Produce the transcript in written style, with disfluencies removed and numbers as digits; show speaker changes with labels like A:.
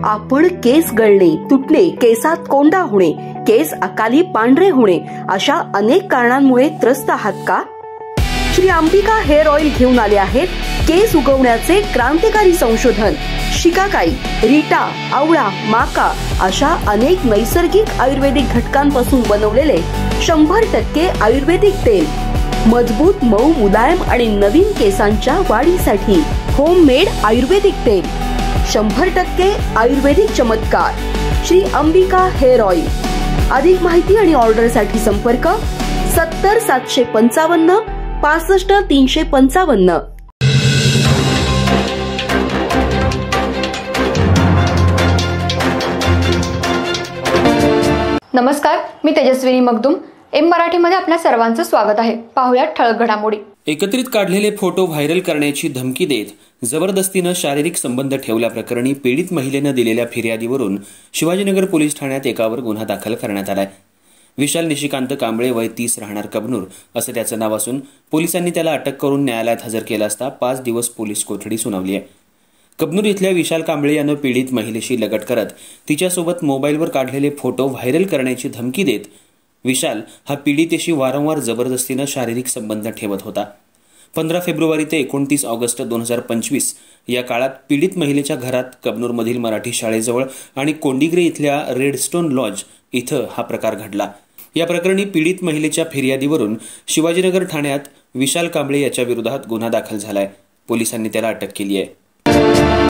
A: आपण केस गळणे, तुटणे, केसात कोंडा होणे, केस अकाली पांढरे होणे अशा अनेक कारणांमुळे त्रस्त आहात का? श्री अंबिका हेअर ऑइल घेऊन आले आहेत केस उगवण्याचे क्रांतिकारी संशोधन. शिकाकाई, रीटा, आवळा, माका अशा अनेक नैसर्गिक आयुर्वेदिक घटकांपासून बनवलेले 100% आयुर्वेदिक तेल. मजबूत, मऊ, मुलायम आणि नवीन केसांच्या वाढीसाठी होममेड आयुर्वेदिक तेल. 100% आयुर्वेदिक चमत्कार. Shri Ambika hair oil. अधिक माहिती आणि ऑर्डरसाठी संपर्क 70 755 65 355.
B: नमस्कार, मी तेजस्विनी मगदुम. एम मराठीमध्ये आपल्या सर्वांचं स्वागत आहे. पाहूया ठळक घडामोडी.
C: एकत्रित काढलेले फोटो व्हायरल करण्याची धमकी देत जबरदस्तीनं शारीरिक संबंध ठेवल्याप्रकरणी पीडित महिलेनं दिलेल्या फिर्यादीवरून शिवाजीनगर पोलीस ठाण्यात एकावर गुन्हा दाखल करण्यात आलाय. विशाल निशिकांत कांबळे, वय 30, राहणार कबनूर असं त्याचं नाव असून पोलिसांनी त्याला अटक करून न्यायालयात हजर केलं असता 5 दिवस पोलीस कोठडी सुनावली आहे. कबनूर इथल्या विशाल कांबळे यानं पीडित महिलेशी लगट करत तिच्यासोबत मोबाईलवर काढलेले फोटो व्हायरल करण्याची धमकी देत विशाल हा पीडितेशी वारंवार जबरदस्तीनं शारीरिक संबंध ठेवत होता. 15 फेब्रुवारी ते 29 ऑगस्ट 2025 या काळात पीडित महिलेच्या घरात कबनूरमधील मराठी शाळेजवळ आणि कोंडिग्रे इथल्या रेडस्टोन लॉज इथं हा प्रकार घडला. या प्रकरणी पीडित महिलेच्या फिर्यादीवरून शिवाजीनगर ठाण्यात विशाल कांबळे याच्या विरोधात गुन्हा दाखल झालाय. पोलिसांनी त्याला अटक केली आहे.